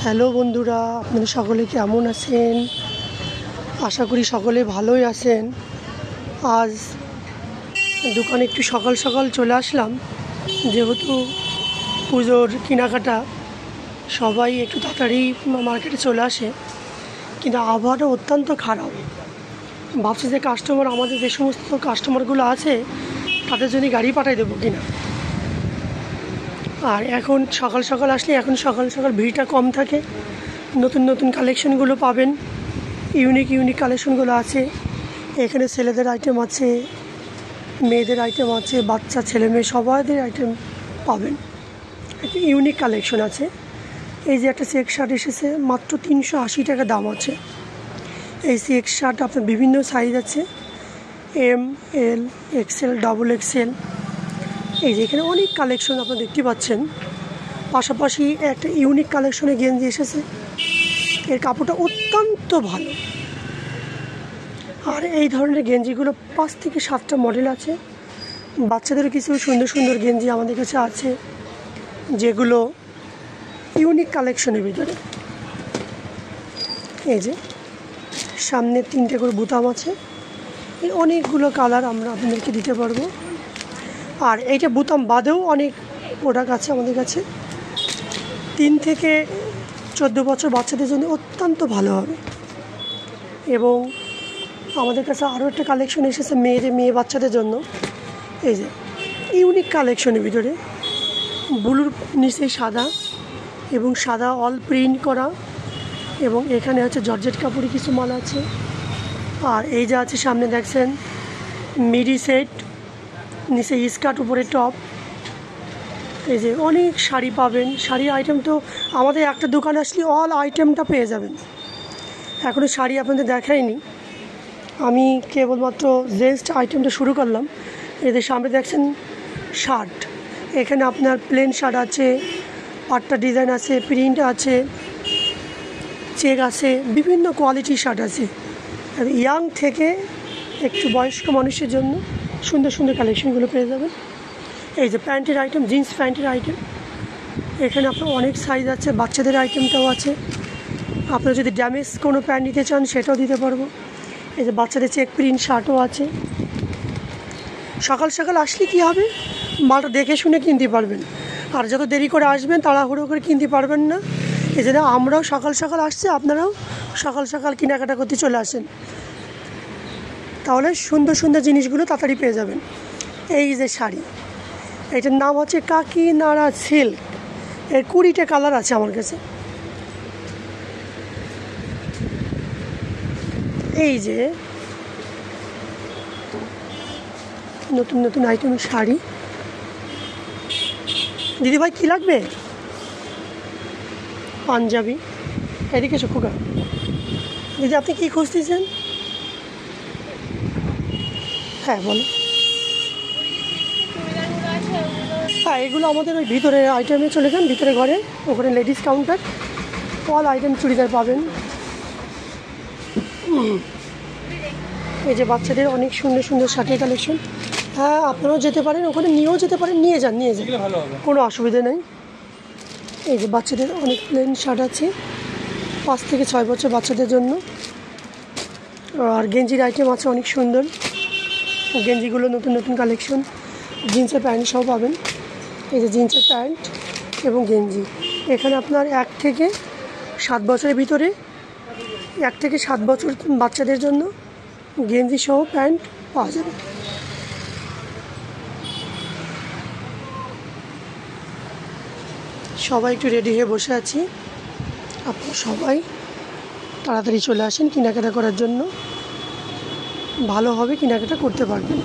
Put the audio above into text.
Hello বন্ধুরা, আপনারা সকলে কেমন আছেন? আশা করি সকলে ভালোই আছেন। আজ দোকানে একটু সকাল সকাল চলে আসলাম, যেহেতু পুজোর কেনাকাটা সবাই একটু তাড়াতাড়ি মার্কেটে চলে আসে, কিন্তু আবহাওয়াটা অত্যন্ত খারাপ। ভাবছি যে আমাদের যে সমস্ত কাস্টমারগুলো আছে তাদের জন্য গাড়ি পাঠিয়ে দেবো কিনা। আর এখন সকাল সকাল আসলে সকাল সকাল ভিড়টা কম থাকে, নতুন নতুন কালেকশনগুলো পাবেন, ইউনিক কালেকশনগুলো আছে। এখানে ছেলেদের আইটেম আছে, মেয়েদের আইটেম আছে, বাচ্চা ছেলে মেয়ে সবাইদের আইটেম পাবেন। একটা ইউনিক কালেকশন আছে। এই যে একটা চেক শার্ট এসেছে, মাত্র 380 টাকা দাম আছে। এই চেক শার্ট আপনার বিভিন্ন সাইজ আছে, এম, এল, এক্সেল, ডাবল এক্সেল। এই যে এখানে অনেক কালেকশন আপনারা দেখতে পাচ্ছেন। পাশাপাশি একটা ইউনিক কালেকশনে গেঞ্জি এসেছে, এর কাপড়টা অত্যন্ত ভালো। আর এই ধরনের গেঞ্জিগুলো 5 থেকে 7টা মডেল আছে। বাচ্চাদেরও কিছু সুন্দর সুন্দর গেঞ্জি আমাদের কাছে আছে, যেগুলো ইউনিক কালেকশনের ভিতরে। এই যে সামনে 3টে করে বোতাম আছে, এই অনেকগুলো কালার আমরা আপনাদেরকে দিতে পারবো। আর এইটা বোতাম বাদেও অনেক প্রোডাক্ট আছে আমাদের কাছে। 3 থেকে 14 বছর বাচ্চাদের জন্য অত্যন্ত ভালো হবে। এবং আমাদের কাছে আরও একটা কালেকশন এসেছে মেয়ে বাচ্চাদের জন্য। এই যে ইউনিক কালেকশনের ভিতরে ব্লুর নিচে সাদা এবং সাদা অল প্রিন্ট করা, এবং এখানে হচ্ছে জর্জেট কাপড়ে কিছু মাল আছে। আর এই যে আছে সামনে দেখছেন মিডি সেট, নিচে স্কার্ট উপরে টপ। এই যে অনেক শাড়ি পাবেন। শাড়ির আইটেম তো আমাদের একটা দোকানে আসলে অল আইটেমটা পেয়ে যাবেন। এখনও শাড়ি আপনাদের দেখাইনি, আমি কেবলমাত্র জেন্টস আইটেমটা শুরু করলাম। এদের সামনে দেখছেন শার্ট, এখানে আপনার প্লেন শার্ট আছে, পাট্টা ডিজাইন আছে, প্রিন্ট আছে, চেক আছে, বিভিন্ন কোয়ালিটির শার্ট আছে। আর ইয়াং থেকে একটু বয়স্ক মানুষের জন্য সুন্দর সুন্দর কালেকশনগুলো পেয়ে যাবেন। এই যে প্যান্টের আইটেম, জিন্স প্যান্টের আইটেম, এখানে আপনার অনেক সাইজ আছে। বাচ্চাদের আইটেমটাও আছে, আপনারা যদি ড্যামেজ কোনো প্যান্ট নিতে চান সেটাও দিতে পারবো। এই যে বাচ্চাদের চেক প্রিন্ট শার্টও আছে। সকাল সকাল আসলে কী হবে, মালটা দেখে শুনে কিনতে পারবেন। আর যত দেরি করে আসবেন তাড়াহুড়ো করে কিনতে পারবেন না। এই জন্য আমরাও সকাল সকাল আসছি, আপনারাও সকাল সকাল কেনাকাটা করতে চলে আসেন, তাহলে সুন্দর সুন্দর জিনিসগুলো তাড়াতাড়ি পেয়ে যাবেন। এই যে শাড়ি, এটার নাম হচ্ছে কাকিনাড়া সিল্ক, এর 20টা কালার আছে আমার কাছে। এই যে নতুন নতুন আইটেমের শাড়ি। দিদিভাই কী লাগবে? পাঞ্জাবি। এদিকে এসো খোকা। দিদি আপনি কী খুঁজতেছেন? হ্যাঁ বলো। হ্যাঁ, এগুলো আমাদের ওই ভিতরে আইটেমে চলে যান, ভিতরে ঘরে, ওখানে ladies counter, all item churidar পাবেন। এই যে বাচ্চাদের অনেক সুন্দর সুন্দর শার্টের কালেকশন। হ্যাঁ, আপনারাও যেতে পারেন, ওখানে নিয়েও যেতে পারেন, নিয়ে যান কোনো অসুবিধা নেই। এই যে বাচ্চাদের অনেক প্লেন শার্ট আছে, 5 থেকে 6 বছর বাচ্চাদের জন্য। আর গেঞ্জির আইটেম আছে অনেক সুন্দর, গেঞ্জিগুলো নতুন নতুন কালেকশন, জিন্সের প্যান্ট সব পাবেন। এই যে জিন্সের প্যান্ট এবং গেঞ্জি, এখানে আপনার 1 থেকে 7 বছরের ভিতরে, 1 থেকে 7 বছর বাচ্চাদের জন্য গেঞ্জি সহ প্যান্ট পাওয়া যাবে। সবাই একটু রেডি হয়ে বসে আছি, আপনারা সবাই তাড়াতাড়ি চলে আসেন কেনাকাটা করার জন্য, ভালো হবে, কেনাকাটা করতে পারবেন।